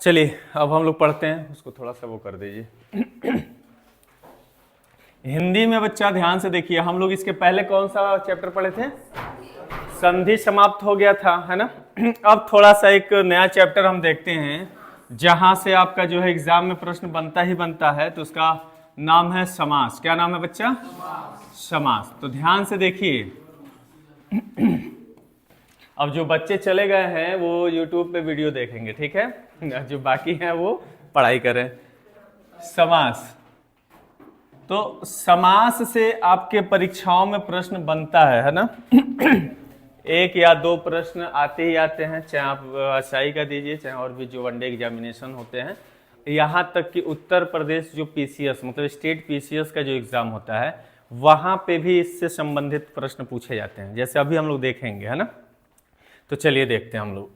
चलिए अब हम लोग पढ़ते हैं, उसको थोड़ा सा वो कर दीजिए। हिंदी में बच्चा ध्यान से देखिए, हम लोग इसके पहले कौन सा चैप्टर पढ़े थे? संधि समाप्त हो गया था, है ना। अब थोड़ा सा एक नया चैप्टर हम देखते हैं जहां से आपका जो है एग्जाम में प्रश्न बनता ही बनता है, तो उसका नाम है समास। क्या नाम है बच्चा? समास। तो ध्यान से देखिए, अब जो बच्चे चले गए हैं वो YouTube पे वीडियो देखेंगे, ठीक है। जो बाकी हैं वो पढ़ाई करें। समास, तो समास से आपके परीक्षाओं में प्रश्न बनता है ना। एक या दो प्रश्न आते ही आते हैं, चाहे आप SI का दीजिए, चाहे और भी जो वनडे एग्जामिनेशन होते हैं। यहाँ तक कि उत्तर प्रदेश जो PCS मतलब स्टेट PCS का जो एग्जाम होता है, वहाँ पे भी इससे संबंधित प्रश्न पूछे जाते हैं, जैसे अभी हम लोग देखेंगे, है ना। तो चलिए देखते हैं हम लोग।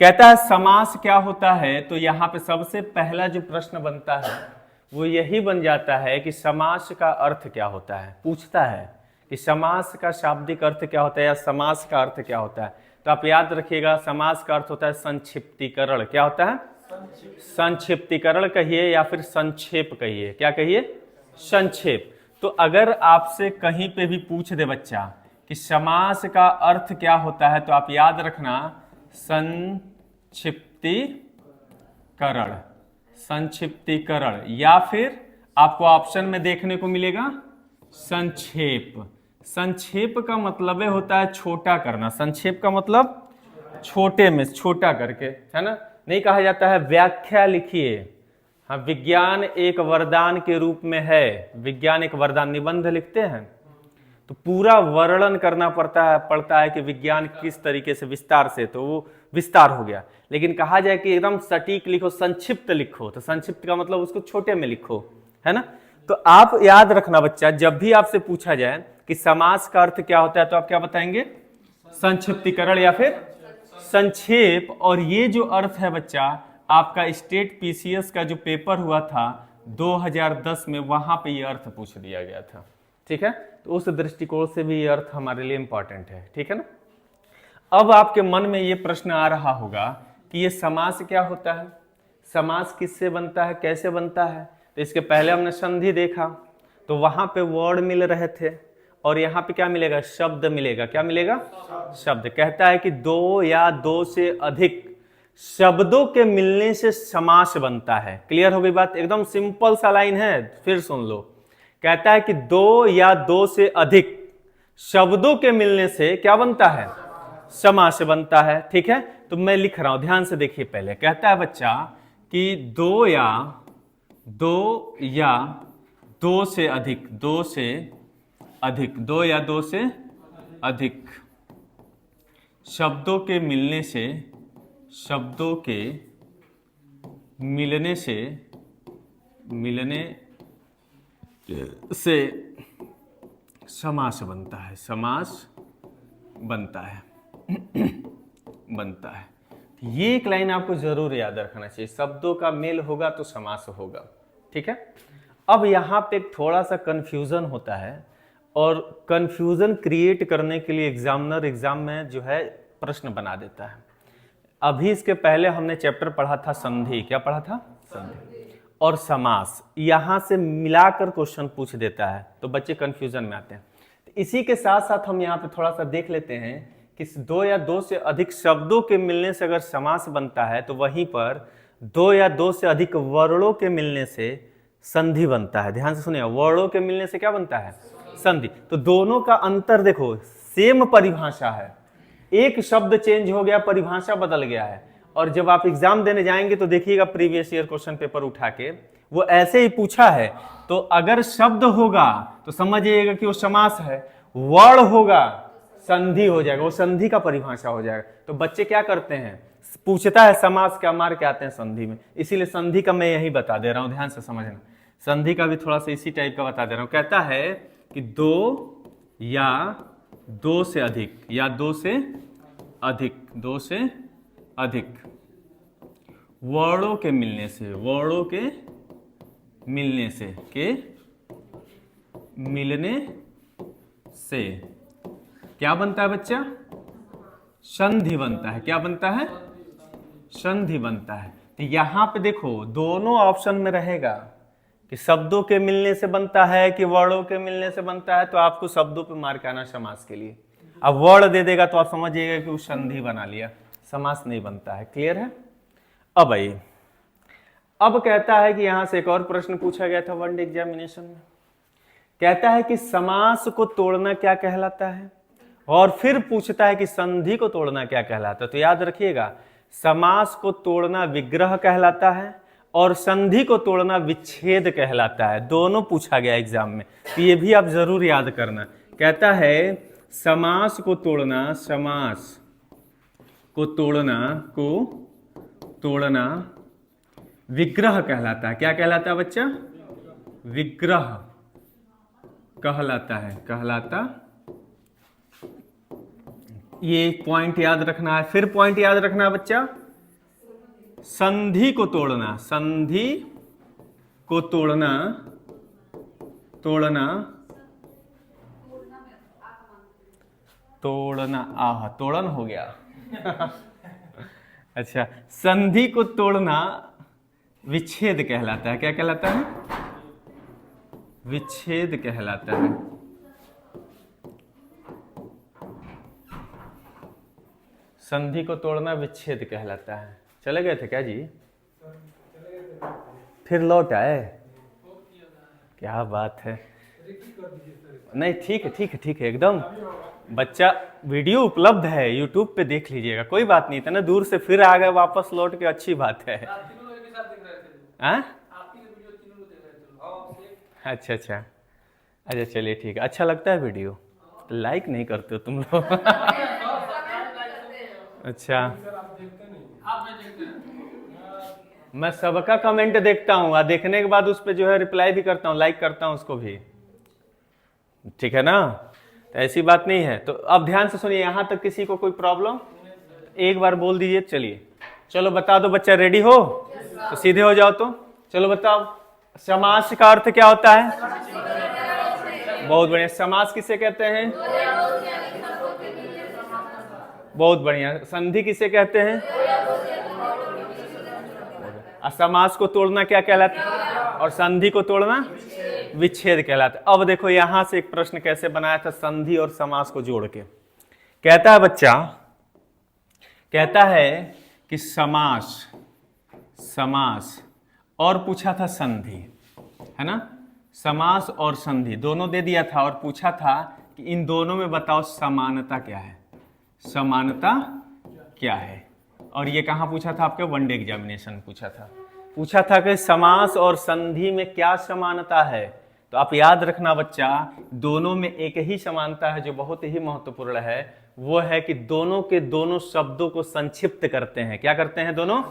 कहता है समास क्या होता है, तो यहाँ पे सबसे पहला जो प्रश्न बनता है वो यही बन जाता है कि समास का अर्थ क्या होता है। पूछता है कि समास का शाब्दिक अर्थ क्या होता है या समास का अर्थ क्या होता है। तो आप याद रखिएगा, समास का अर्थ होता है संक्षिप्तीकरण। क्या होता है? संक्षिप्तीकरण कहिए या फिर संक्षेप कहिए। क्या कहिए? संक्षेप। तो अगर आपसे कहीं पे भी पूछ दे बच्चा कि समास का अर्थ क्या होता है, तो आप याद रखना संक्षिप्तीकरण। संक्षिप्तीकरण, या फिर आपको ऑप्शन में देखने को मिलेगा संक्षेप। संक्षेप का मतलब होता है छोटा करना। संक्षेप का मतलब छोटे में छोटा करके, है ना। नहीं कहा जाता है व्याख्या लिखिए। हाँ, विज्ञान एक वरदान के रूप में है। विज्ञान एक वरदान, निबंध लिखते हैं तो पूरा वर्णन करना पड़ता है कि विज्ञान किस तरीके से विस्तार से, तो वो विस्तार हो गया। लेकिन कहा जाए कि एकदम सटीक लिखो, संक्षिप्त लिखो, तो संक्षिप्त का मतलब उसको छोटे में लिखो, है ना। तो आप याद रखना बच्चा, जब भी आपसे पूछा जाए कि समास का अर्थ क्या होता है, तो आप क्या बताएंगे? संक्षिप्तीकरण या फिर संक्षेप। और ये जो अर्थ है बच्चा, आपका स्टेट PCS का जो पेपर हुआ था 2010 में, वहां पे ये अर्थ पूछ दिया गया था, ठीक है। तो उस दृष्टिकोण से भी ये अर्थ हमारे लिए इंपॉर्टेंट है, ठीक है ना। अब आपके मन में ये प्रश्न आ रहा होगा कि ये समास क्या होता है, समास किससे बनता है, कैसे बनता है। तो इसके पहले हमने संधि देखा, तो वहां पे वर्ड मिल रहे थे, और यहाँ पे क्या मिलेगा? शब्द मिलेगा। क्या मिलेगा? शब्द। कहता है कि दो या दो से अधिक शब्दों के मिलने से समास बनता है। क्लियर हो गई बात? एकदम सिंपल सा लाइन है, फिर सुन लो। कहता है कि दो या दो से अधिक शब्दों के मिलने से क्या बनता है? समास बनता है, ठीक है। तो मैं लिख रहा हूं, ध्यान से देखिए। पहले कहता है बच्चा कि दो या दो से अधिक, दो से अधिक, दो या दो से अधिक शब्दों के मिलने से, शब्दों के मिलने से समास बनता है। समास बनता है। बनता है। ये एक लाइन आपको जरूर याद रखना चाहिए, शब्दों का मेल होगा तो समास होगा, ठीक है। अब यहाँ पे थोड़ा सा कंफ्यूजन होता है, और कंफ्यूजन क्रिएट करने के लिए एग्जामिनर एग्जाम में जो है प्रश्न बना देता है। अभी इसके पहले हमने चैप्टर पढ़ा था संधि। क्या पढ़ा था? संधि और समास। यहां से मिलाकर क्वेश्चन पूछ देता है, तो बच्चे कंफ्यूजन में आते हैं। तो इसी के साथ साथ हम यहाँ पे थोड़ा सा देख लेते हैं कि दो या दो से अधिक शब्दों के मिलने से अगर समास बनता है, तो वहीं पर दो या दो से अधिक वर्णों के मिलने से संधि बनता है। ध्यान से सुनिए, वर्णों के मिलने से क्या बनता है? संधि। तो दोनों का अंतर देखो, सेम परिभाषा है, एक शब्द चेंज हो गया, परिभाषा बदल गया है। और जब आप एग्जाम देने जाएंगे तो देखिएगा प्रीवियस ईयर क्वेश्चन पेपर उठा के, वो ऐसे ही पूछा है। तो अगर शब्द होगा तो समझिएगा कि वो समास है, वर्ण होगा संधि हो जाएगा, वो संधि का परिभाषा हो जाएगा। तो बच्चे क्या करते हैं, पूछता है समास क्या, मार के आते हैं संधि में। इसीलिए संधि का मैं यही बता दे रहा हूं, ध्यान से समझना। संधि का भी थोड़ा सा इसी टाइप का बता दे रहा हूं। कहता है कि दो या दो से अधिक, या दो से अधिक, दो से अधिक वर्णों के मिलने से, वर्णों के मिलने से, मिलने से क्या बनता है बच्चा? संधि बनता है। क्या बनता है? संधि बनता है। तो यहाँ पे देखो दोनों ऑप्शन में रहेगा कि शब्दों के मिलने से बनता है कि वर्णों के मिलने से बनता है, तो आपको शब्दों पे मार्क आना समास के लिए। अब वर्ण दे देगा तो आप समझिएगा कि वो संधि बना लिया, समास नहीं बनता है। क्लियर है? अब आइए, अब कहता है कि यहां से एक और प्रश्न पूछा गया था वन एग्जामिनेशन में, कहता है कि समास को तोड़ना क्या कहलाता है, और फिर पूछता है कि संधि को तोड़ना क्या कहलाता है। तो याद रखिएगा, समास को तोड़ना विग्रह कहलाता है और संधि को तोड़ना विच्छेद कहलाता है। दोनों पूछा गया एग्जाम में, तो ये भी आप जरूर याद करना। कहता है समास को तोड़ना, समास को तोड़ना विग्रह कहलाता है। क्या कहलाता है बच्चा? विग्रह कहलाता। ये पॉइंट याद रखना है। फिर पॉइंट याद रखना है बच्चा, संधि को तोड़ना, तोड़न हो गया अच्छा, संधि को तोड़ना विच्छेद कहलाता है। क्या कहलाता है? विच्छेद कहलाता है। संधि को तोड़ना विच्छेद कहलाता है। चले गए थे क्या जी? फिर लौट आए? क्या बात है। नहीं ठीक है एकदम। बच्चा वीडियो उपलब्ध है, यूट्यूब पे देख लीजिएगा, कोई बात नहीं। इतना दूर से फिर आ गए वापस लौट के, अच्छी बात है। अच्छा चलिए ठीक है। अच्छा लगता है वीडियो? लाइक नहीं करते हो तुम लोग अच्छा, मैं सबका कमेंट देखता हूँ और देखने के बाद उस पर जो है रिप्लाई भी करता हूँ, लाइक करता हूँ उसको भी। ठीक है ना? तो ऐसी बात नहीं है। तो अब ध्यान से सुनिए, यहां तक किसी को कोई प्रॉब्लम? एक बार बोल दीजिए। चलिए चलो बता दो बच्चा, रेडी हो? तो सीधे हो जाओ। तो चलो बताओ, समास का अर्थ क्या होता है? बहुत बढ़िया। समास किसे कहते हैं? बहुत बढ़िया। संधि किसे कहते हैं? समास को तोड़ना क्या कहलाता है? और संधि को तोड़ना विच्छेद कहलाता है। अब देखो यहां से एक प्रश्न कैसे बनाया था संधि और समास को जोड़ के। कहता है बच्चा, कहता है कि समास और पूछा था संधि, है ना? समास और संधि दोनों दे दिया था और पूछा था कि इन दोनों में बताओ समानता क्या है, समानता क्या है। और ये कहाँ पूछा था? आपके वनडे एग्जामिनेशन पूछा था कि समास और संधि में क्या समानता है। तो आप याद रखना बच्चा, दोनों में एक ही समानता है जो बहुत ही महत्वपूर्ण है। वो है कि दोनों के दोनों शब्दों को संक्षिप्त करते हैं। क्या करते हैं? दोनों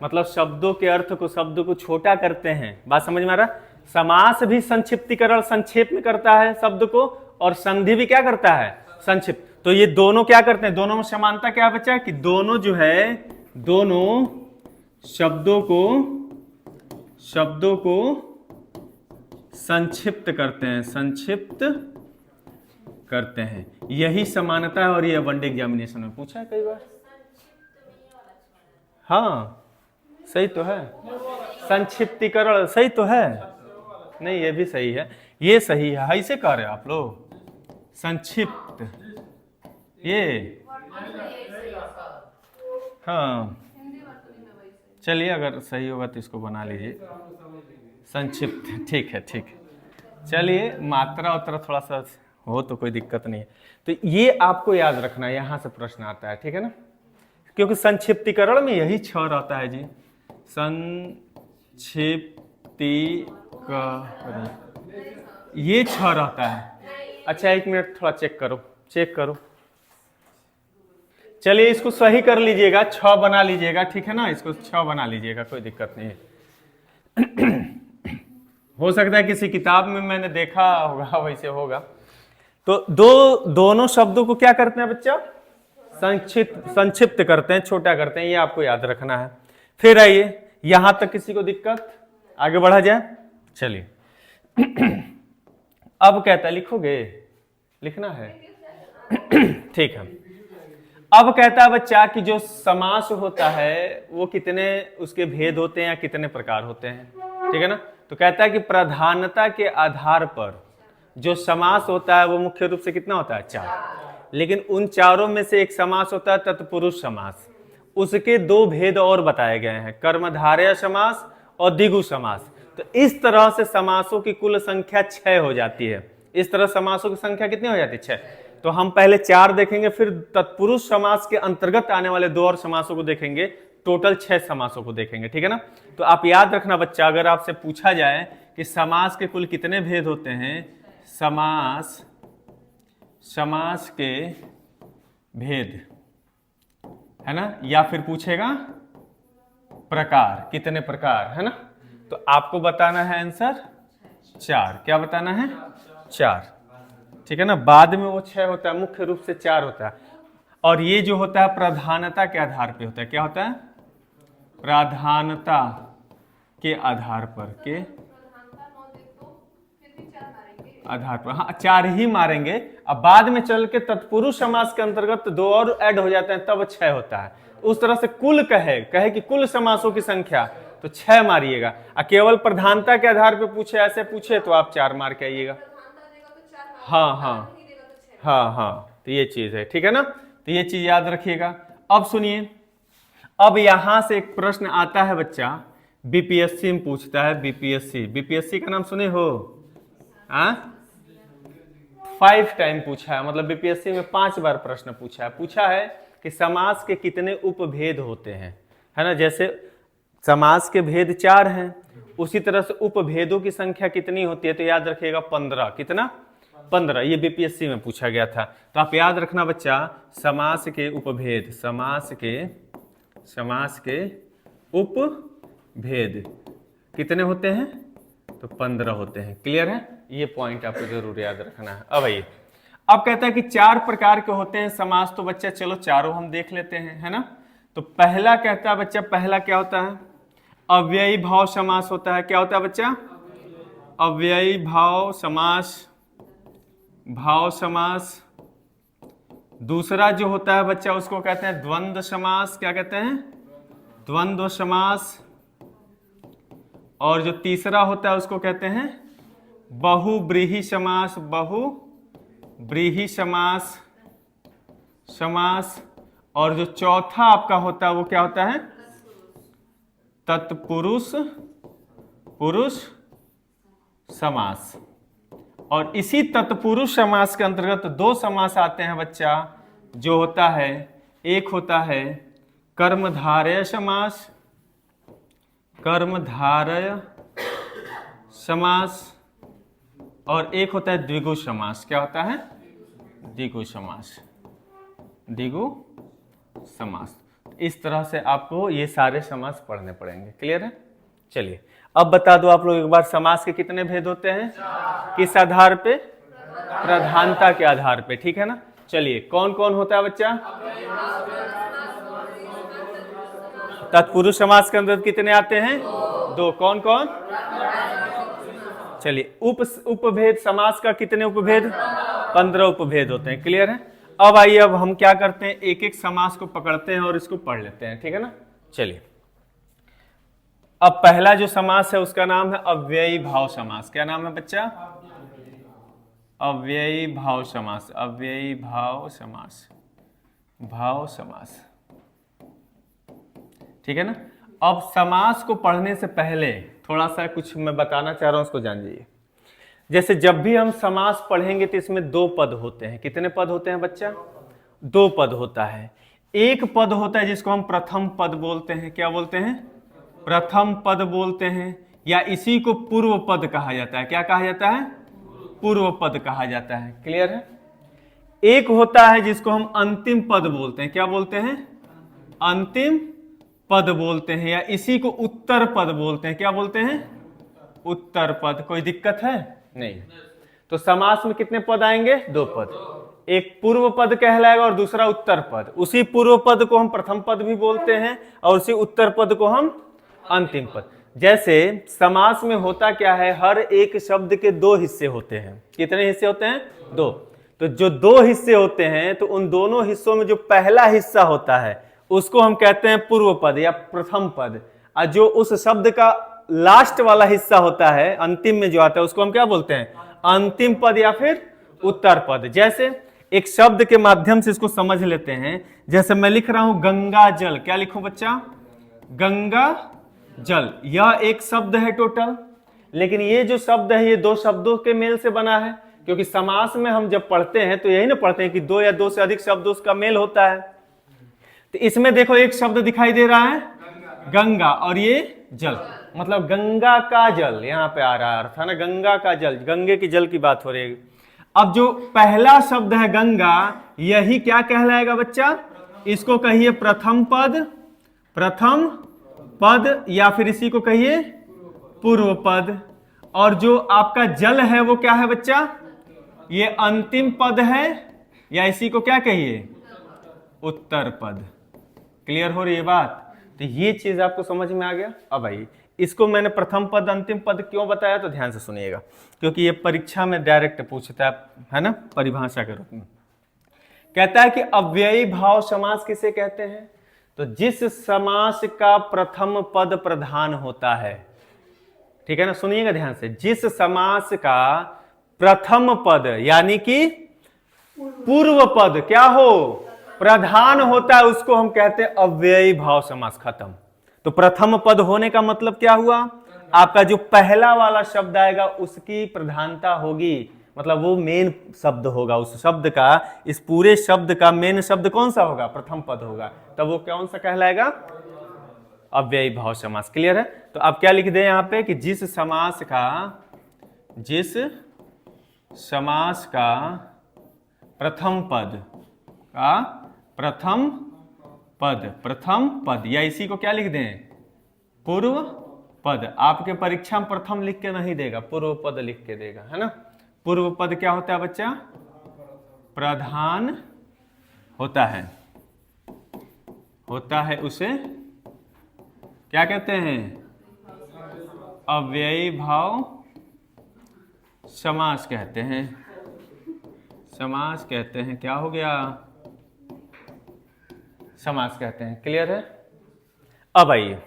मतलब शब्दों के अर्थ को, शब्दों को छोटा करते हैं। बात समझ में आ रहा? समास भी संक्षिप्तीकरण, संक्षेप में करता है शब्द को, और संधि भी क्या करता है? संक्षिप्त। तो ये दोनों क्या करते हैं? दोनों में समानता क्या बच्चा? कि दोनों जो है, दोनों शब्दों को संक्षिप्त करते हैं, यही समानता है। और ये वनडे एग्जामिनेशन में पूछा है कई बार। हाँ सही तो है, संक्षिप्तीकरण सही तो है। नहीं ये भी सही है, ये सही है। ऐसे कह रहे हो आप लोग, संक्षिप्त, ये हाँ चलिए, अगर सही होगा तो इसको बना लीजिए संक्षिप्त। ठीक है चलिए, मात्रा उत्तरा थोड़ा सा हो तो कोई दिक्कत नहीं है। तो ये आपको याद रखना है, यहां से प्रश्न आता है। ठीक है ना? क्योंकि संक्षिप्तीकरण में यही 6 रहता है जी, संक्षिप्तीकरण, ये 6 रहता है। अच्छा एक मिनट, थोड़ा चेक करो। चलिए इसको सही कर लीजिएगा, 6 बना लीजिएगा। ठीक है ना? इसको 6 बना लीजिएगा, कोई दिक्कत नहीं है। हो सकता है किसी किताब में मैंने देखा होगा, वैसे होगा। तो दोनों शब्दों को क्या करते हैं बच्चा? संक्षिप्त करते हैं, छोटा करते हैं। ये आपको याद रखना है। फिर आइए, यहां तक किसी को दिक्कत? आगे बढ़ा जाए। चलिए अब कहता है, लिखोगे? लिखना है ठीक है। अब कहता है बच्चा कि जो समास होता है वो कितने उसके भेद होते हैं या कितने प्रकार होते हैं, ठीक है ना। तो कहता है कि प्रधानता के आधार पर जो समास होता है वो मुख्य रूप से कितना होता है, 4। लेकिन उन चारों में से एक समास होता है तत्पुरुष समास, उसके 2 भेद और बताए गए हैं, कर्मधारय समास और द्विगु समास। तो इस तरह से समासों की कुल संख्या 6 हो जाती है। इस तरह समासों की संख्या कितनी हो जाती है, 6। तो हम पहले 4 देखेंगे, फिर तत्पुरुष समास के अंतर्गत आने वाले 2 और समासों को देखेंगे, टोटल 6 समासों को देखेंगे, ठीक है ना। तो आप याद रखना बच्चा, अगर आपसे पूछा जाए कि समास के कुल कितने भेद होते हैं, समास के भेद, है ना, या फिर पूछेगा प्रकार, कितने प्रकार, है ना, तो आपको बताना है आंसर 4। क्या बताना है, 4, ठीक है ना। बाद में वो 6 होता है, मुख्य रूप से 4 होता है। और ये जो होता है प्रधानता के आधार पे होता है, क्या होता है, प्रधानता के आधार पर, के आधार पर, हाँ 4 ही मारेंगे। अब बाद में चल के तत्पुरुष समास के अंतर्गत 2 और ऐड हो जाते हैं, तब 6 होता है। उस तरह से कुल कहे कि कुल समासों की संख्या, तो 6 मारिएगा। केवल प्रधानता के आधार पे पूछे, ऐसे पूछे तो आप 4 मार के आइएगा। हाँ, तो ये चीज है, ठीक है ना। तो ये चीज याद रखिएगा। अब सुनिए, अब यहां से एक प्रश्न आता है बच्चा, बीपीएससी में पूछता है, बीपीएससी का नाम सुने हो, 5 टाइम पूछा है, मतलब बीपीएससी में 5 बार प्रश्न पूछा है कि समास के कितने उपभेद होते हैं, है ना। जैसे समास के भेद 4 हैं, उसी तरह से उपभेदों की संख्या कितनी होती है, तो याद रखिएगा 15। कितना, 15। ये बीपीएससी में पूछा गया था। तो आप याद रखना बच्चा, समास के उपभेद, समास के उपभेद कितने होते हैं, तो 15 होते हैं। क्लियर है, ये पॉइंट आपको जरूर याद रखना है। अब आइए, अब कहता है कि 4 प्रकार के होते हैं समास। तो बच्चा चलो चारों हम देख लेते हैं, है ना। तो पहला कहता है बच्चा, पहला क्या होता है, अव्ययी भाव समास होता है। क्या होता है बच्चा, अव्ययी भाव समास। दूसरा जो होता है बच्चा, उसको कहते हैं द्वंद्व समास। क्या कहते हैं, द्वंद्व समास। और जो तीसरा होता है उसको कहते हैं बहुव्रीहि समास, बहुव्रीहि समास। और जो चौथा आपका होता है वो क्या होता है, तत्पुरुष समास। और इसी तत्पुरुष समास के अंतर्गत 2 समास आते हैं बच्चा, जो होता है, एक होता है कर्मधारय समास, और एक होता है द्विगु समास। क्या होता है, द्विगु समास। इस तरह से आपको ये सारे समास पढ़ने पड़ेंगे। क्लियर है, चलिए अब बता दो आप लोग एक बार, समास के कितने भेद होते हैं, किस आधार पे, प्रधानता के आधार पे, ठीक है ना। चलिए कौन कौन होता है बच्चा, तत्पुरुष समास के अंदर कितने आते हैं, 2। कौन कौन, चलिए उपभेद समास का कितने उपभेद, 15 उपभेद होते हैं। क्लियर है। अब आइए, अब हम क्या करते हैं, एक एक समास को पकड़ते हैं और इसको पढ़ लेते हैं, ठीक है ना। चलिए, अब पहला जो समास है उसका नाम है अव्ययी भाव समास। क्या नाम है बच्चा, अव्ययी भाव समास, भाव समास, ठीक है ना। अब समास को पढ़ने से पहले थोड़ा सा कुछ मैं बताना चाह रहा हूं, उसको जान लीजिए। जैसे जब भी हम समास पढ़ेंगे तो इसमें 2 पद होते हैं। कितने पद होते हैं बच्चा, 2 पद होता है। एक पद होता है जिसको हम प्रथम पद बोलते हैं। क्या बोलते हैं, प्रथम पद बोलते हैं, या इसी को पूर्व पद कहा जाता है। क्या कहा जाता है, पूर्व पद कहा जाता है। क्लियर है। एक होता है जिसको हम अंतिम पद बोलते हैं। क्या बोलते हैं, अंतिम पद बोलते हैं, या इसी को उत्तर पद बोलते हैं। क्या बोलते हैं, उत्तर पद। कोई दिक्कत है नहीं। तो समास में कितने पद आएंगे, 2 पद। एक पूर्व पद कहलाएगा और दूसरा उत्तर पद। उसी पूर्व पद को हम प्रथम पद भी बोलते हैं और उसी उत्तर पद को हम अंतिम पद। जैसे समास में होता क्या है, हर एक शब्द के 2 हिस्से होते हैं। कितने हिस्से होते हैं, 2। तो जो दो हिस्से होते हैं तो उन दोनों हिस्सों में जो पहला हिस्सा होता है उसको हम कहते हैं पूर्व पद या प्रथम पद, और जो उस शब्द का लास्ट वाला हिस्सा होता है अंतिम में जो आता है उसको हम क्या बोलते हैं, अंतिम पद या फिर उत्तर पद। जैसे एक शब्द के माध्यम से इसको समझ लेते हैं, जैसे मैं लिख रहा हूं गंगा जल, क्या लिखूं बच्चा, गंगा जल, यह एक शब्द है टोटल, लेकिन ये जो शब्द है ये दो शब्दों के मेल से बना है, क्योंकि समास में हम जब पढ़ते हैं तो यही ना पढ़ते हैं कि दो या दो से अधिक शब्द उसका मेल होता है। तो इसमें देखो एक शब्द दिखाई दे रहा है गंगा और ये जल, मतलब गंगा का जल यहां पे आ रहा है अर्थ, है ना, गंगा का जल, गंगे की जल की बात हो रही है। अब जो पहला शब्द है गंगा, यही क्या कहलाएगा बच्चा, इसको कहिए प्रथम पद, प्रथम पद, या फिर इसी को कहिए पूर्व पद। और जो आपका जल है वो क्या है बच्चा, ये अंतिम पद है, या इसी को क्या कहिए, उत्तर पद। क्लियर हो रही है बात? तो ये चीज आपको समझ में आ गया। अब भाई इसको मैंने प्रथम पद अंतिम पद क्यों बताया, तो ध्यान से सुनिएगा, क्योंकि ये परीक्षा में डायरेक्ट पूछता है ना, परिभाषा के रूप में। कहता है कि अव्ययी भाव समास किसे कहते हैं, तो जिस समास का प्रथम पद प्रधान होता है, ठीक है ना, सुनिएगा ध्यान से, जिस समास का प्रथम पद यानी कि पूर्व पद क्या हो, प्रधान होता है, उसको हम कहते हैं अव्ययी भाव समास। खत्म। तो प्रथम पद होने का मतलब क्या हुआ, आपका जो पहला वाला शब्द आएगा उसकी प्रधानता होगी, मतलब वो मेन शब्द होगा, उस शब्द का, इस पूरे शब्द का मेन शब्द कौन सा होगा, प्रथम पद होगा, तब वो कौन सा कहलाएगा, अव्ययी भाव समास। क्लियर है? तो आप क्या लिख दें यहां पे कि जिस समास का प्रथम पद, या इसी को क्या लिख दें, पूर्व पद। आपके परीक्षा में प्रथम लिख के नहीं देगा, पूर्व पद लिख के देगा, है ना। पूर्व पद क्या होता है बच्चा, प्रधान होता है उसे क्या कहते हैं, अव्ययी भाव समास कहते हैं। क्या हो गया, समास कहते हैं। क्लियर है? अब आइए,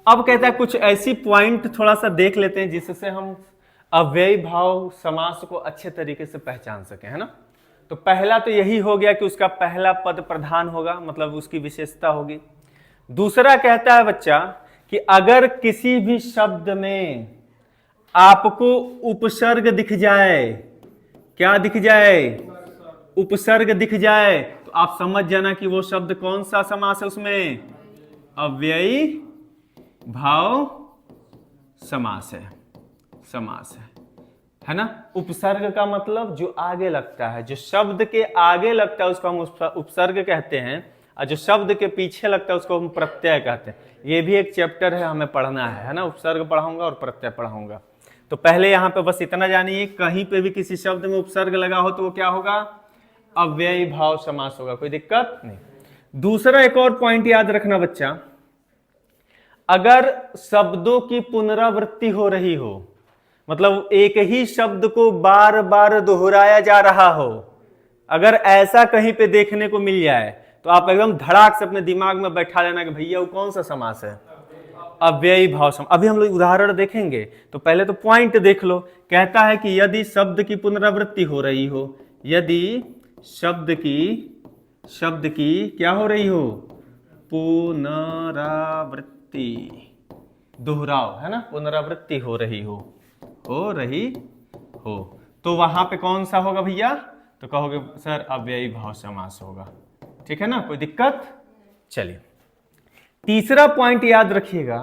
अब कहता है कुछ ऐसी पॉइंट थोड़ा सा देख लेते हैं जिससे हम अव्ययी भाव समास को अच्छे तरीके से पहचान सकें, है ना। तो पहला तो यही हो गया कि उसका पहला पद प्रधान होगा, मतलब उसकी विशेषता होगी। दूसरा कहता है बच्चा कि अगर किसी भी शब्द में आपको उपसर्ग दिख जाए, क्या दिख जाए, उपसर्ग दिख जाए, तो आप समझ जाना कि वो शब्द कौन सा समास है, उसमें अव्ययी भाव समास है ना। उपसर्ग का मतलब जो आगे लगता है, जो शब्द के आगे लगता है उसको हम उपसर्ग कहते हैं, और जो शब्द के पीछे लगता है उसको हम प्रत्यय कहते हैं। ये भी एक चैप्टर है, हमें पढ़ना है ना, उपसर्ग पढ़ाऊंगा और प्रत्यय पढ़ाऊंगा। तो पहले यहां पे बस इतना जानिए, कहीं पे भी किसी शब्द में उपसर्ग लगा हो तो वो क्या होगा, अव्ययी भाव समास होगा, कोई दिक्कत नहीं। दूसरा एक और पॉइंट याद रखना बच्चा, अगर शब्दों की पुनरावृत्ति हो रही हो, मतलब एक ही शब्द को बार बार दोहराया जा रहा हो, अगर ऐसा कहीं पे देखने को मिल जाए तो आप एकदम धड़ाक से अपने दिमाग में बैठा लेना कि भैया वो कौन सा समास है, अव्ययी भाव समास। अभी हम लोग उदाहरण देखेंगे, तो पहले तो पॉइंट देख लो। कहता है कि यदि शब्द की पुनरावृत्ति हो रही हो, यदि शब्द की क्या हो रही हो, पुनरावृत्ति, दोहराव, है ना, पुनरावृत्ति हो रही हो, तो वहां पे कौन सा होगा भैया, तो कहोगे सर अव्ययी भाव समास होगा। ठीक है ना, कोई दिक्कत। चलिए तीसरा पॉइंट याद रखिएगा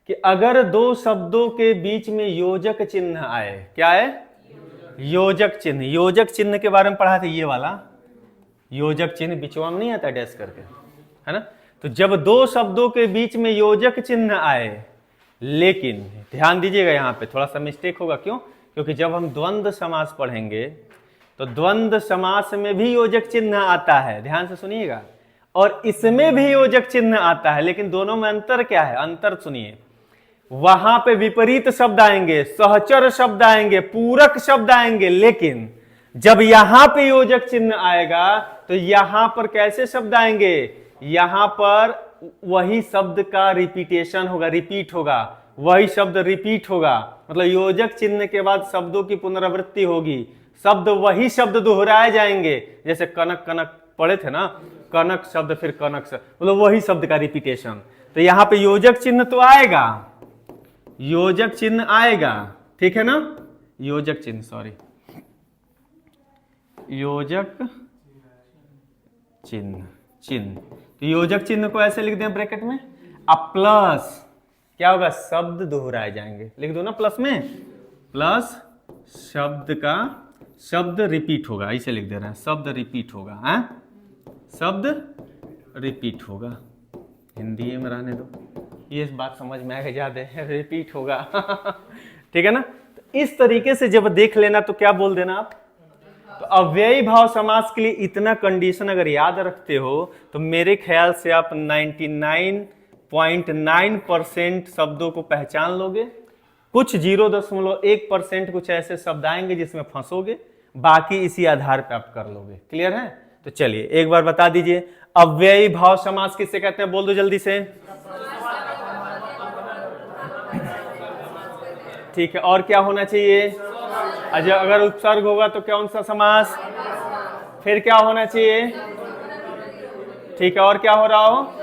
कि अगर दो शब्दों के बीच में योजक चिन्ह आए, क्या है, योजक चिन्ह। योजक चिन्ह के बारे में पढ़ा था, ये वाला योजक चिन्ह बिचवा में नहीं आता डैश करके, है ना। तो जब दो शब्दों के बीच में योजक चिन्ह आए, लेकिन ध्यान दीजिएगा यहां पे थोड़ा सा मिस्टेक होगा, क्यों, क्योंकि जब हम द्वंद्व समास पढ़ेंगे तो द्वंद्व समास में भी योजक चिन्ह आता है, ध्यान से सुनिएगा, और इसमें भी योजक चिन्ह आता है, लेकिन दोनों में अंतर क्या है, अंतर सुनिए। वहां पे विपरीत शब्द आएंगे, सहचर शब्द आएंगे, पूरक शब्द आएंगे, लेकिन जब यहां पे योजक चिन्ह आएगा तो यहां पर कैसे शब्द आएंगे, यहां पर वही शब्द का रिपीटेशन होगा, रिपीट होगा, वही शब्द रिपीट होगा, मतलब योजक चिन्ह के बाद शब्दों की पुनरावृत्ति होगी, शब्द वही शब्द दोहराए जाएंगे। जैसे कनक कनक पढ़े थे ना, कनक शब्द फिर कनक शब्द, मतलब वही शब्द का रिपीटेशन। तो यहां पे योजक चिन्ह तो आएगा, योजक चिन्ह आएगा, ठीक है ना, योजक चिन्ह, सॉरी, योजक चिन्ह, चिन्ह, तो योजक चिन्ह को ऐसे लिख दें ब्रैकेट में, अब प्लस क्या होगा, शब्द दोहराए जाएंगे, लिख दो ना प्लस में, प्लस शब्द का, शब्द रिपीट होगा, इसे लिख दे रहे हैं, शब्द रिपीट होगा, हैं, शब्द रिपीट होगा, हिंदी में रहने दो, ये बात समझ में आएगा, याद है, रिपीट होगा ठीक है ना। तो इस तरीके से जब देख लेना तो क्या बोल देना आप, तो अव्ययी भाव समास के लिए इतना कंडीशन अगर याद रखते हो तो मेरे ख्याल से आप 99.9% शब्दों को पहचान लोगे। कुछ 0.1% कुछ ऐसे शब्द आएंगे जिसमें फंसोगे, बाकी इसी आधार पे आप कर लोगे। क्लियर है? तो चलिए एक बार बता दीजिए, अव्ययी भाव समास किसे कहते हैं, बोल दो जल्दी से। ठीक है, और क्या होना चाहिए, अगर उपसर्ग होगा तो कौन सा समास, फिर क्या होना चाहिए, ठीक है, और क्या हो रहा हो,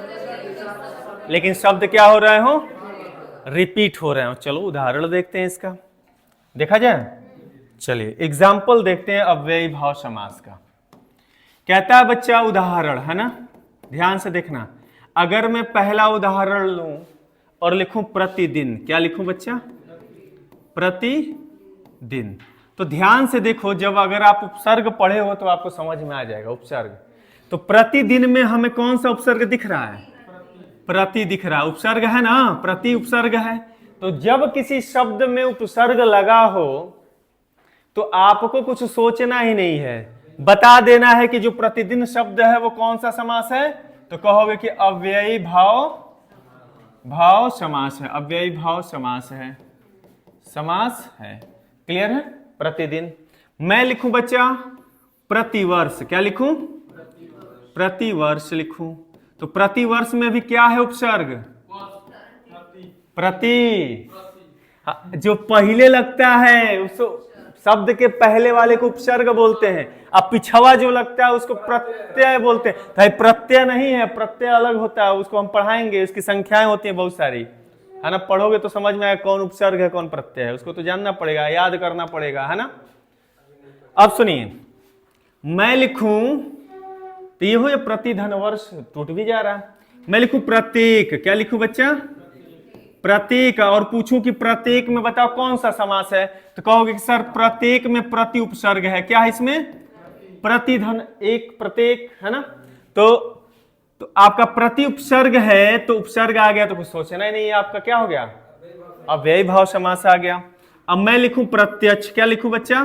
लेकिन शब्द क्या हो रहे हो, रिपीट हो रहे हो। चलो उदाहरण देखते हैं इसका, देखा जाए। चलिए एग्जाम्पल देखते हैं अव्ययी भाव समास का। कहता है बच्चा उदाहरण, है ना, ध्यान से देखना। अगर मैं पहला उदाहरण लूं और लिखूं प्रतिदिन, क्या लिखूं बच्चा, प्रतिदिन, तो ध्यान से देखो, जब अगर आप उपसर्ग पढ़े हो तो आपको समझ में आ जाएगा उपसर्ग। तो प्रतिदिन में हमें कौन सा उपसर्ग दिख रहा है, प्रति दिख रहा है, उपसर्ग है ना, प्रति उपसर्ग है। तो जब किसी शब्द में उपसर्ग लगा हो तो आपको कुछ सोचना ही नहीं है, बता देना है कि जो प्रतिदिन शब्द है वो कौन सा समास है, तो कहोगे कि अव्ययी भाव समास है, अव्ययी भाव समास है, समास है। क्लियर है? प्रतिदिन। मैं लिखूं बच्चा प्रतिवर्ष, क्या लिखूं, प्रतिवर्ष लिखूं, तो प्रतिवर्ष में भी क्या है उपसर्ग, प्रति, जो पहले लगता है उस शब्द के पहले वाले को उपसर्ग बोलते हैं, अब पिछवा जो लगता है उसको प्रत्यय बोलते हैं। भाई प्रत्यय नहीं है, प्रत्यय अलग होता है, उसको हम पढ़ाएंगे, उसकी संख्याएं होती हैं बहुत सारी, है ना, पढ़ोगे तो समझ में आएगा कौन उपसर्ग है कौन प्रत्यय है, उसको तो जानना पड़ेगा, याद करना पड़ेगा, है ना। अब सुनिए, मैं लिखूं तो ये हो, प्रतिधन वर्ष टूट भी जा रहा है, मैं लिखूं प्रत्येक, क्या लिखूं बच्चा, प्रत्येक, और पूछूं कि प्रत्येक में बताओ कौन सा समास है, तो कहोगे कि सर प्रत्येक में प्रति उपसर्ग है, क्या है इसमें, प्रतिधन एक, प्रत्येक, है ना। तो आपका प्रति उपसर्ग है, तो उपसर्ग आ गया तो कुछ सोचना ही नहीं है, आपका क्या हो गया, अव्ययी भाव समास आ गया। अब मैं लिखूं प्रत्यक्ष, क्या लिखूं बच्चा,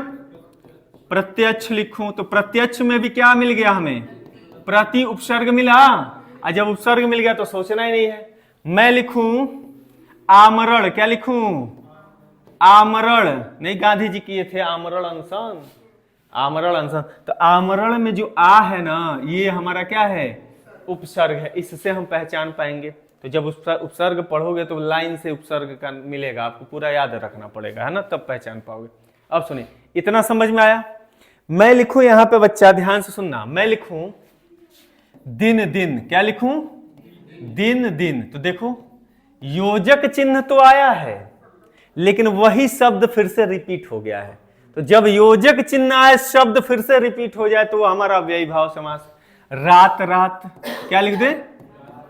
प्रत्यक्ष लिखूं, तो प्रत्यक्ष में भी क्या मिल गया हमें, प्रति उपसर्ग मिला, और जब उपसर्ग मिल गया तो सोचना ही नहीं है। मैं लिखूं आमरण, क्या लिखूं, आमरण, नहीं गांधी जी किए थे आमरण अनशन, आमरण अनशन, तो आमरण में जो आ है ना, ये हमारा क्या है, उपसर्ग है, इससे हम पहचान पाएंगे। तो जब उपसर्ग पढ़ोगे तो लाइन से उपसर्ग का मिलेगा, आपको पूरा याद रखना पड़ेगा, है ना, तब पहचान पाओगे। अब सुनिए, इतना समझ में आया। मैं लिखूं यहां पे बच्चा, ध्यान से सुनना, मैं लिखूं दिन दिन, क्या लिखूं, दिन दिन, तो देखो योजक चिन्ह तो आया है लेकिन वही शब्द फिर से रिपीट हो गया है। तो जब योजक चिन्ह आए, शब्द फिर से रिपीट हो जाए तो वो हमारा अव्ययी भाव समास। रात रात, क्या लिख दे,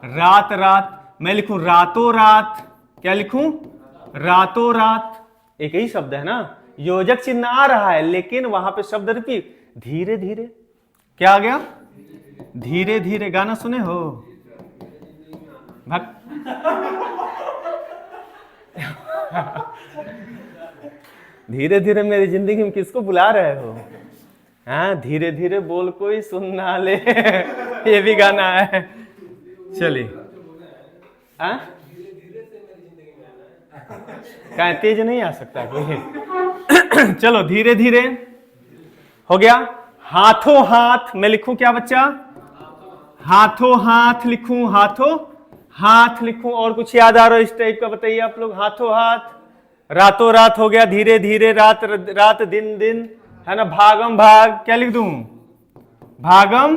रात रात, मैं लिखूं रातों रात, क्या लिखूं, रातों रात, एक ही शब्द है ना, योजक चिन्ह आ रहा है लेकिन वहां पे शब्द रिपीट। धीरे धीरे, क्या आ गया, धीरे धीरे, गाना सुने हो भक्त धीरे धीरे मेरी जिंदगी में किसको बुला रहे हो, हाँ, धीरे धीरे बोल कोई सुन ना ले ये भी गाना है। चलिए, हाँ, क्या तेज नहीं आ सकता कोई चलो धीरे धीरे हो गया। हाथों हाथ मैं लिखूं क्या बच्चा, हाथों हाथ लिखूं, हाथों हाथ लिखूं, और कुछ याद आ रहा है इस टाइप का बताइए आप लोग। हाथों हाथ, रातों रात हो गया, धीरे धीरे, रात रात, दिन दिन, है ना। भागम भाग, क्या लिख दूं, भागम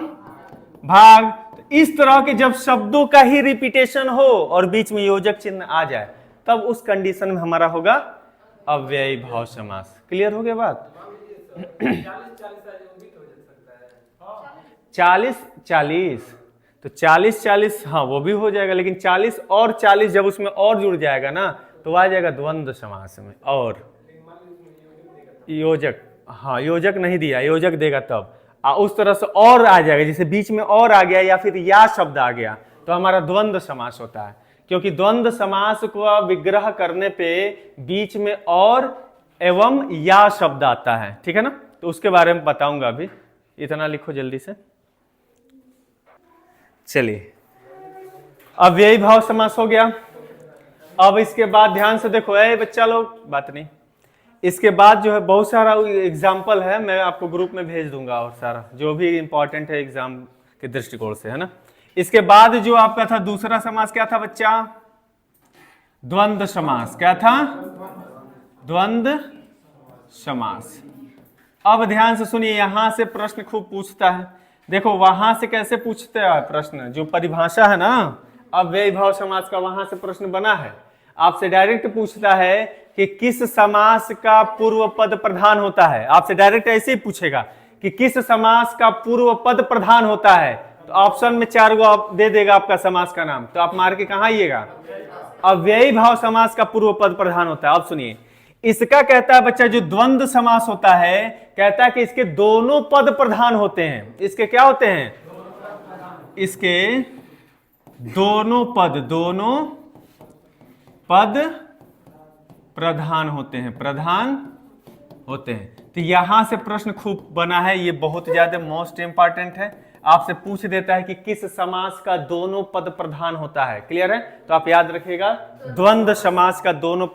भाग। तो इस तरह के जब शब्दों का ही रिपीटेशन हो और बीच में योजक चिन्ह आ जाए, तब उस कंडीशन में हमारा होगा अव्ययी भाव समास। क्लियर हो गया बात। 40-40, तो 40-40, हाँ वो भी हो जाएगा, लेकिन 40 और 40 जब उसमें और जुड़ जाएगा ना, तो आ जाएगा द्वंद्व समास में। और योजक, हाँ योजक नहीं दिया, योजक देगा तब उस तरह से और आ जाएगा, जैसे बीच में और आ गया या फिर या शब्द आ गया, तो हमारा द्वंद्व समास होता है। क्योंकि द्वंद्व समास को विग्रह करने पे बीच में और एवं या शब्द आता है, ठीक है ना। तो उसके बारे में बताऊंगा अभी, इतना लिखो जल्दी से। चलिए, अव्ययी भाव समास हो गया। अब इसके बाद ध्यान से देखो, बच्चा लोग, बात नहीं, इसके बाद जो है बहुत सारा एग्जाम्पल है, मैं आपको ग्रुप में भेज दूंगा, और सारा जो भी इंपॉर्टेंट है एग्जाम के दृष्टिकोण से, है ना। इसके बाद जो आपका था दूसरा समास क्या था बच्चा, द्वंद्व समास। क्या था, द्वंद्व समास। अब ध्यान से सुनिए, यहां से प्रश्न खूब पूछता है। देखो वहां से कैसे पूछते हैं प्रश्न, जो परिभाषा है ना अव्ययी भाव समास का, वहां से प्रश्न बना है। आपसे डायरेक्ट पूछता है कि किस समास का पूर्व पद प्रधान होता है। आपसे डायरेक्ट ऐसे ही पूछेगा कि किस समास का पूर्व पद प्रधान होता है, तो ऑप्शन में 4 गो आप दे देगा आपका समास का नाम, तो आप मार के कहां आइएगा, अव्ययी भाव समास का पूर्व पद प्रधान होता है। अब सुनिए, इसका कहता है बच्चा जो द्वंद्व समास होता है, कहता है कि इसके दोनों पद प्रधान होते हैं। इसके क्या होते हैं, इसके दोनों पद प्रधान होते हैं, प्रधान होते हैं। तो यहां से प्रश्न खूब बना है, ये बहुत ज्यादा मोस्ट इंपॉर्टेंट है। आपसे पूछ देता है कि किस समास का दोनों पद प्रधान होता है। क्लियर है, तो आप याद रखिएगा, द्वंद्व समास का दोनों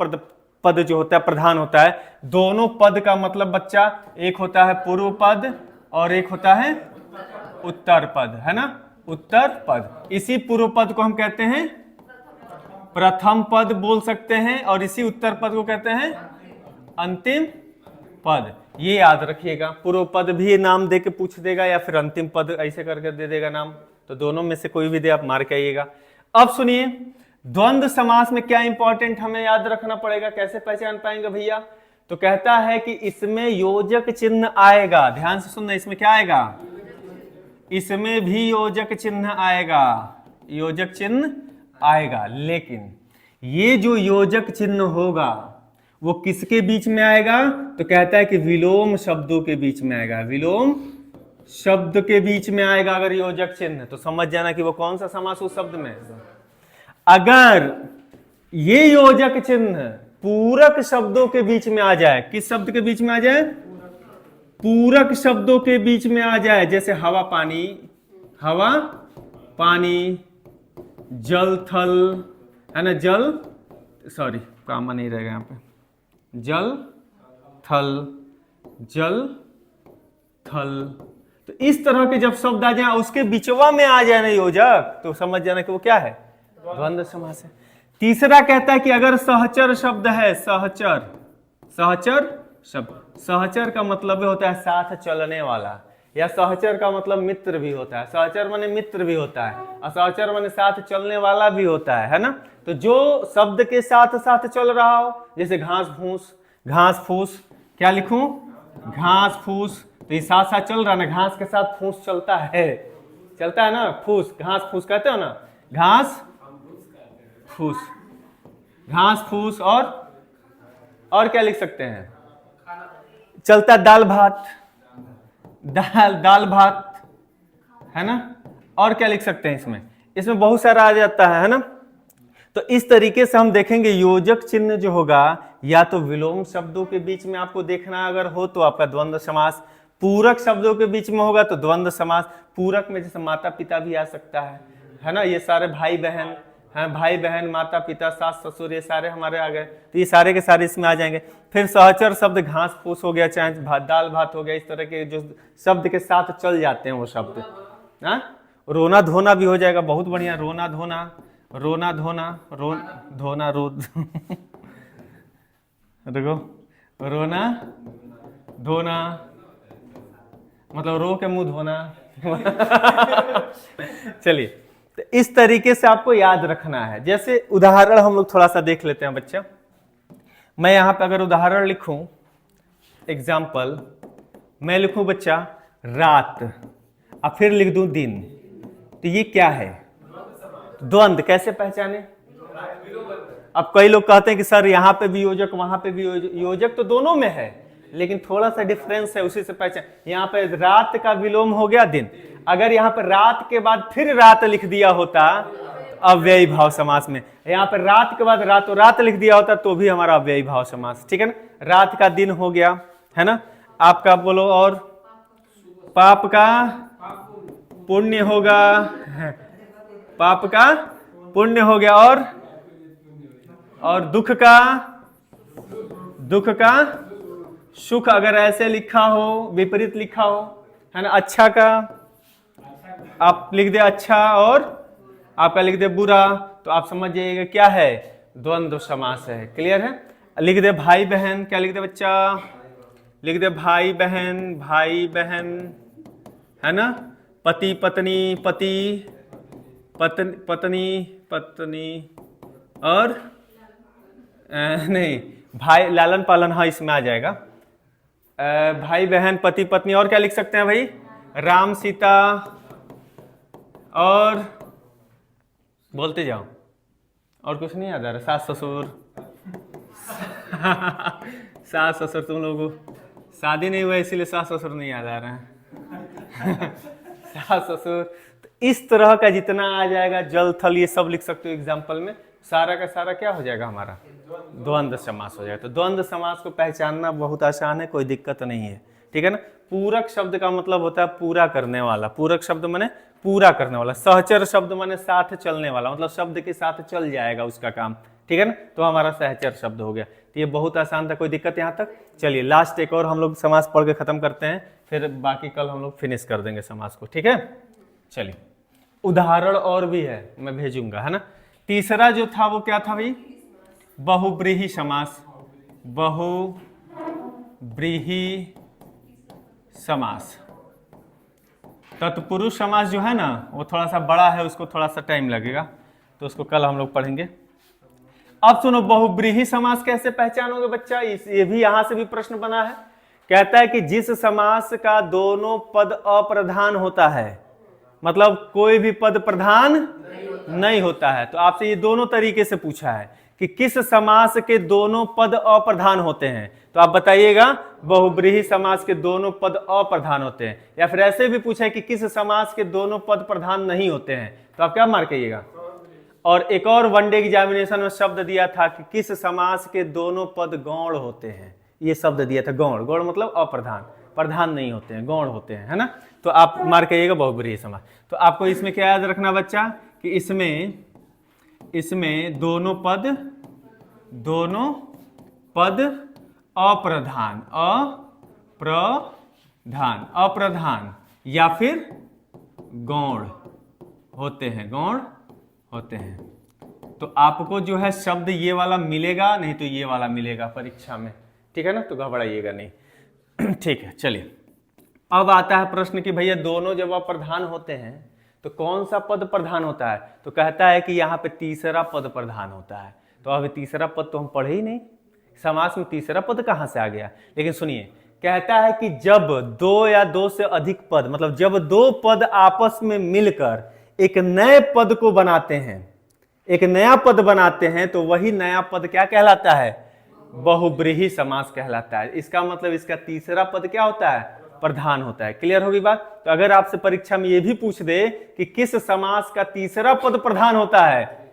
पद जो होता है प्रधान होता है। दोनों पद का मतलब बच्चा, एक होता है पूर्व पद और एक होता है उत्तर पद, है ना, उत्तर पद। इसी पूर्व पद को हम कहते हैं प्रथम पद बोल सकते हैं, और इसी उत्तर पद को कहते हैं अंतिम पद। ये याद रखिएगा, पूर्व पद भी नाम दे के पूछ देगा या फिर अंतिम पद ऐसे करके दे देगा नाम, तो दोनों में से कोई भी दे, आप मार के आइएगा। अब सुनिए, द्वंद्व समास में क्या इंपॉर्टेंट हमें याद रखना पड़ेगा, कैसे पहचान पाएंगे भैया, तो कहता है कि इसमें योजक चिन्ह आएगा। ध्यान से सुनना, इसमें क्या आएगा, इसमें भी योजक चिन्ह आएगा, योजक चिन्ह आएगा। लेकिन ये जो योजक चिन्ह होगा वो किसके बीच में आएगा, तो कहता है कि विलोम शब्दों के बीच में आएगा, विलोम शब्द के बीच में आएगा। अगर योजक चिन्ह, तो समझ जाना कि वो कौन सा समास उस शब्द में। अगर ये योजक चिन्ह पूरक शब्दों के बीच में आ जाए, किस शब्द के बीच में आ जाए, पूरक शब्दों के बीच में आ जाए, जैसे हवा पानी, हवा पानी, जल थल, है ना, जल, सॉरी कामा नहीं रहेगा यहाँ पे, जल थल, जल थल। तो इस तरह के जब शब्द आ जाए, उसके बीचवा में आ जाए ना योजक, तो समझ जाना कि वो क्या है, द्वंद्व समास है। तीसरा कहता है कि अगर सहचर शब्द है, सहचर, सहचर शब्द, सहचर का मतलब होता है साथ चलने वाला, या सहचर का मतलब मित्र भी होता है। सहचर माने मित्र भी होता है, और सहचर माने साथ चलने वाला भी होता है ना। तो जो शब्द के साथ साथ चल रहा हो, जैसे घास फूस, घास फूस, क्या लिखूं, घास फूस, तो ये साथ साथ चल रहा है ना, घास के साथ फूस चलता है, चलता है ना, फूस, घास फूस कहते हो ना, घास फूस, घास फूस। और क्या लिख सकते हैं, चलता दाल भात, दाल भात, है ना। और क्या लिख सकते हैं इसमें बहुत सारा आ जाता है ना। तो इस तरीके से हम देखेंगे योजक चिन्ह जो होगा, या तो विलोम शब्दों के बीच में आपको देखना अगर हो तो आपका द्वंद्व समास, पूरक शब्दों के बीच में होगा तो द्वंद्व समास। पूरक में जैसे माता पिता भी आ सकता है ना, ये सारे भाई बहन, हैं, भाई बहन, माता पिता, सास ससुर, ये सारे हमारे आ गए, तो ये सारे के सारे इसमें आ जाएंगे। फिर सहचर शब्द घास फूस हो गया, चाहे दाल भात हो गया, इस तरह के जो शब्द के साथ चल जाते हैं वो शब्द। हाँ, रोना धोना भी हो जाएगा, बहुत बढ़िया। रोना धोना, रोना धोना, धोना रो देखो, रोना धोना मतलब रो के मुंह धोना। चलिए, तो इस तरीके से आपको याद रखना है। जैसे उदाहरण हम लोग थोड़ा सा देख लेते हैं बच्चा। मैं यहां पे अगर उदाहरण लिखूं, एग्जाम्पल, मैं लिखूं बच्चा रात, अब फिर लिख दूं दिन, तो ये क्या है? द्वंद्व। कैसे पहचाने? अब कई लोग कहते हैं कि सर यहाँ पे भी योजक, वहां पे भी योजक, तो दोनों में है, लेकिन थोड़ा सा डिफरेंस है, उसी से पहचान। यहाँ पे रात का विलोम हो गया दिन। अगर यहाँ पे रात के बाद फिर रात लिख दिया होता अव्ययी भाव समास में, यहाँ पे रात के बाद रातों रात लिख दिया होता तो भी हमारा अव्ययी भाव समास। ठीक है ना? रात का दिन हो गया, है ना? आपका बोलो, और पाप का पुण्य होगा, पाप का पुण्य हो गया, और दुख का सुख। अगर ऐसे लिखा हो, विपरीत लिखा हो, है ना? अच्छा का आप लिख दे अच्छा, और आपका लिख दे बुरा, तो आप समझ जाइएगा क्या है? द्वंद्व समास है। क्लियर है? लिख दे भाई बहन, क्या लिख दे बच्चा? लिख दे भाई बहन, भाई बहन, है ना? पति पत्नी, पति पत्नी पत्नी, और नहीं, भाई लालन पालन, हाँ इसमें आ जाएगा। भाई बहन, पति पत्नी, और क्या लिख सकते हैं भाई? राम सीता, और बोलते जाओ, और कुछ नहीं याद आ रहा? सास ससुर। सास ससुर, तुम लोगों को शादी नहीं हुआ इसीलिए सास ससुर नहीं याद आ रहा है। सास ससुर, तो इस तरह का जितना आ जाएगा, जल थल, ये सब लिख सकते हो एग्जाम्पल में। सारा का सारा क्या हो जाएगा हमारा? द्वंद्व समास हो जाएगा। तो द्वंद्व समास को पहचानना बहुत आसान है, कोई दिक्कत नहीं है। ठीक है ना? पूरक शब्द का मतलब होता है पूरा करने वाला। पूरक शब्द माने पूरा करने वाला। सहचर शब्द माने साथ चलने वाला, मतलब शब्द के साथ चल जाएगा उसका काम। ठीक है ना? तो हमारा सहचर शब्द हो गया। तो ये बहुत आसान था, कोई दिक्कत यहाँ तक? चलिए लास्ट एक और हम लोग समास पढ़ के खत्म करते हैं, फिर बाकी कल हम लोग फिनिश कर देंगे समास को। ठीक है? चलिए, उदाहरण और भी है, मैं भेजूंगा, है ना? तीसरा जो था वो क्या था भाई? बहुब्रीहि समास। बहुब्रीहि समास। तत्पुरुष समास जो है ना, वो थोड़ा सा बड़ा है, उसको थोड़ा सा टाइम लगेगा, तो उसको कल हम लोग पढ़ेंगे। अब सुनो, बहुब्रीहि समास कैसे पहचानोगे बच्चा? ये भी यहां से भी प्रश्न बना है। कहता है कि जिस समास का दोनों पद अप्रधान होता है, मतलब कोई भी पद प्रधान नहीं होता है। तो आपसे ये दोनों तरीके से पूछा है कि किस समास के दोनों पद अप्रधान होते हैं, तो आप बताइएगा बहुब्रीहि समास के दोनों पद अप्रधान होते हैं। या फिर ऐसे भी पूछा है कि किस समास के दोनों पद प्रधान नहीं होते हैं, तो आप क्या मार्क करिएगा? और एक और वनडे एग्जामिनेशन में शब्द दिया था कि किस समास के दोनों पद गौण होते हैं। ये शब्द दिया था गौण। गौण मतलब अप्रधान, प्रधान नहीं होते हैं, गौण होते हैं, है ना? तो आप मार्क करिएगा बहुब्रीहि समास। तो आपको इसमें क्या याद रखना बच्चा कि इसमें दोनों पद अप्रधान या फिर गौण होते हैं, गौण होते हैं। तो आपको जो है शब्द ये वाला मिलेगा, नहीं तो ये वाला मिलेगा परीक्षा में। ठीक है ना? तो घबराइएगा नहीं। ठीक है, चलिए अब आता है प्रश्न कि भैया दोनों जब अप्रधान होते हैं तो कौन सा पद प्रधान होता है? तो कहता है कि यहाँ पे तीसरा पद प्रधान होता है। तो अब तीसरा पद तो हम पढ़े ही नहीं, समास में तीसरा पद कहाँ से आ गया? लेकिन सुनिए, कहता है कि जब दो या दो से अधिक पद, मतलब जब दो पद आपस में मिलकर एक नए पद को बनाते हैं, एक नया पद बनाते हैं, तो वही नया पद क्या कहलाता है? बहुब्रीहि समास कहलाता है। इसका मतलब इसका तीसरा पद क्या होता है? प्रधान होता है। क्लियर होगी बात? तो अगर आपसे परीक्षा में ये भी पूछ दे कि किस समास का तीसरा पद प्रधान होता है,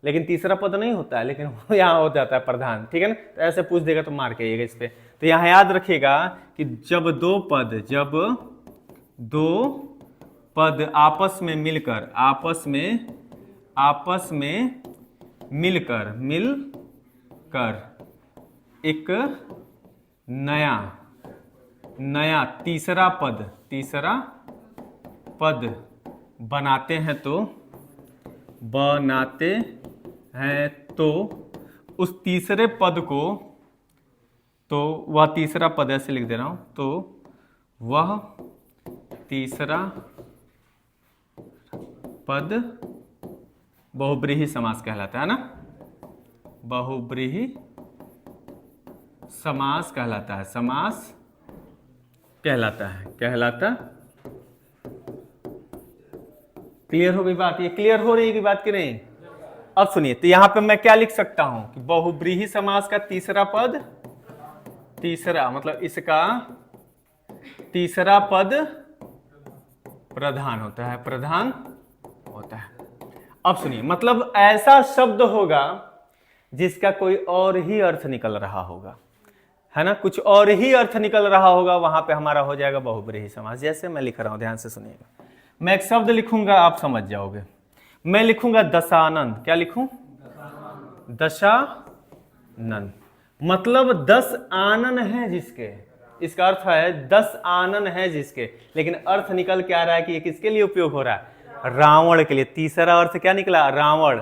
लेकिन तीसरा पद नहीं होता है, लेकिन यहाँ हो जाता है प्रधान। ठीक है ना? तो ऐसे पूछ देगा तो मार करिएगा इस पे। तो यहाँ याद रखिएगा कि जब दो पद आपस में आपस में मिलकर एक नया तीसरा पद बनाते हैं तो उस तीसरे पद को, तो वह तीसरा पद ऐसे लिख दे रहा हूं, तो वह तीसरा पद बहुब्रीहि समास कहलाता है ना, बहुब्रीहि समास कहलाता है, समास कहलाता। क्लियर हो गई बात? ये क्लियर हो रही है कि बात की नहीं? अब सुनिए, तो यहां पे मैं क्या लिख सकता हूं कि बहुब्रीहि समास का तीसरा पद, तीसरा मतलब इसका तीसरा पद प्रधान होता है, प्रधान होता है। अब सुनिए, मतलब ऐसा शब्द होगा जिसका कोई और ही अर्थ निकल रहा होगा, है ना, कुछ और ही अर्थ निकल रहा होगा, वहां पे हमारा हो जाएगा बहुब्रीहि समास। जैसे मैं लिख रहा हूं, ध्यान से सुनिएगा, मैं एक शब्द लिखूंगा, आप समझ जाओगे। मैं लिखूंगा दशानन, क्या लिखूं? दशानन, मतलब 10 आनन है जिसके, इसका अर्थ है 10 आनन है जिसके, लेकिन अर्थ निकल के आ रहा है कि ये किसके लिए उपयोग हो रहा है? रावण के लिए। तीसरा अर्थ क्या निकला? रावण।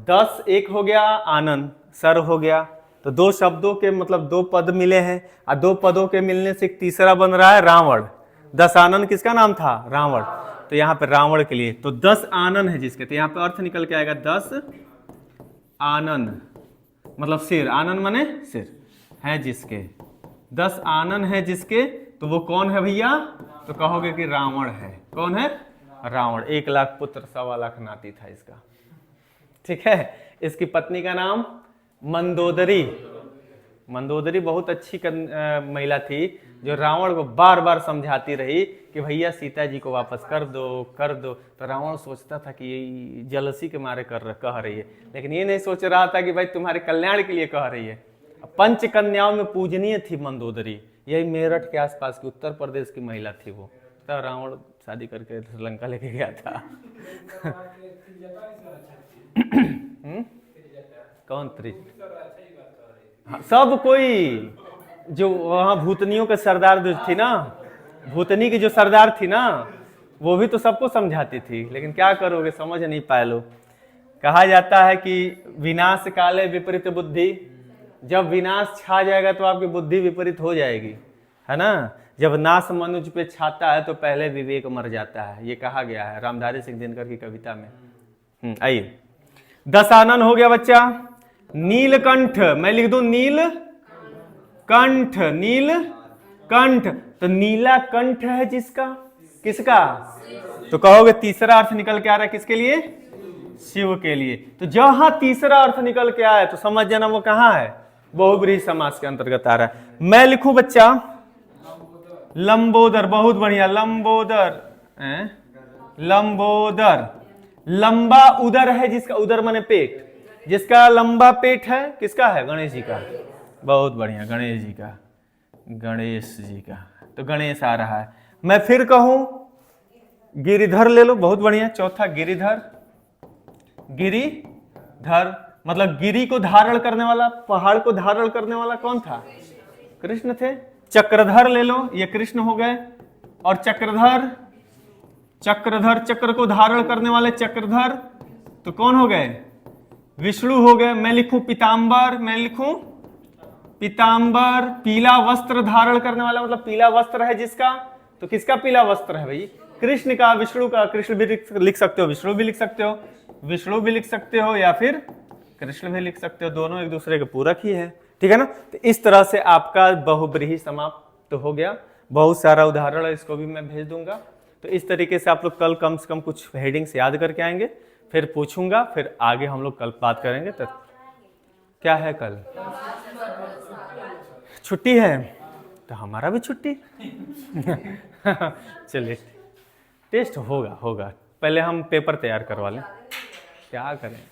10 एक हो गया, आनन सर हो गया, तो 2 शब्दों के मतलब 2 पद मिले हैं, और 2 पदों के मिलने से एक तीसरा बन रहा है रावण। 10 आनन किसका नाम था? रावण। तो यहाँ पे रावण के लिए, तो 10 आनन है जिसके, तो यहाँ पे अर्थ निकल के आएगा 10 आनन, मतलब सिर, आनन माने सिर है जिसके, 10 आनन है जिसके, तो वो कौन है भैया? तो कहोगे कि रावण है। कौन है? रावण। 1 लाख पुत्र 1.25 लाख नाती था इसका, ठीक है। इसकी पत्नी का नाम मंदोदरी। मंदोदरी बहुत अच्छी महिला थी, जो रावण को बार बार समझाती रही कि भैया सीता जी को वापस कर दो। तो रावण सोचता था कि ये जलसी के मारे कह रही है, लेकिन ये नहीं सोच रहा था कि भाई तुम्हारे कल्याण के लिए कह रही है। 5 कन्याओं में पूजनीय थी मंदोदरी, यही मेरठ के आसपास की उत्तर प्रदेश की महिला थी वो। तो रावण शादी करके श्रीलंका लेके गया था। कौन हाँ, सब कोई जो वहां भूतनियों के सरदार जो थी ना, भूतनी की जो सरदार थी ना, वो भी तो सबको समझाती थी, लेकिन क्या करोगे, समझ नहीं पाए लोग। कहा जाता है कि विनाश काले विपरीत बुद्धि, जब विनाश छा जाएगा तो आपकी बुद्धि विपरीत हो जाएगी, है ना। जब नाश मनुष्य पे छाता है तो पहले विवेक मर जाता है, ये कहा गया है रामधारी सिंह दिनकर की कविता में। आइए, 10 आनन हो गया बच्चा। नीलकंठ, मैं लिख दूं नीलकंठ, नीलकंठ, तो नीला कंठ है जिसका, किसका? तो कहोगे तीसरा अर्थ निकल के आ रहा है किसके लिए? शिव के लिए। तो जहां तीसरा अर्थ निकल के आया तो समझ जाना वो कहां है? बहुब्रीहि समास के अंतर्गत आ रहा है। मैं लिखूं बच्चा लंबोदर, बहुत बढ़िया, लंबोदर, लंबोदर। लंबा उदर है जिसका, उदर माने पेट, जिसका लंबा पेट है, किसका है? गणेश जी का। बहुत बढ़िया, गणेश जी का, गणेश जी का। तो गणेश आ रहा है। मैं फिर कहूं गिरिधर ले लो, बहुत बढ़िया। चौथा गिरिधर, गिरिधर मतलब गिरी को धारण करने वाला, पहाड़ को धारण करने वाला कौन था? कृष्ण थे। चक्रधर ले लो, ये कृष्ण हो गए। और चक्रधर, चक्रधर चक्र को धारण करने वाले चक्रधर तो कौन हो गए? विष्णु हो गए। मैं लिखूं पीतांबर, मैं लिखूं पीतांबर, पीला वस्त्र धारण करने वाला, मतलब पीला वस्त्र है जिसका, तो किसका पीला वस्त्र है भाई? कृष्ण का, विष्णु का। कृष्ण भी लिख सकते हो, विष्णु भी लिख सकते हो, विष्णु भी लिख सकते हो, या फिर कृष्ण भी लिख सकते हो, दोनों एक दूसरे के पूरक ही है, ठीक है ना। तो इस तरह से आपका बहुब्रीहि समाप्त तो हो गया। बहुत सारा उदाहरण है, इसको भी मैं भेज दूंगा। तो इस तरीके से आप लोग कल कम से कम कुछ हेडिंग्स याद करके आएंगे, फिर पूछूंगा, फिर आगे हम लोग कल बात करेंगे। तो क्या है कल? छुट्टी है, तो हमारा भी छुट्टी। चलिए, टेस्ट होगा, पहले हम पेपर तैयार करवा लें, क्या करें।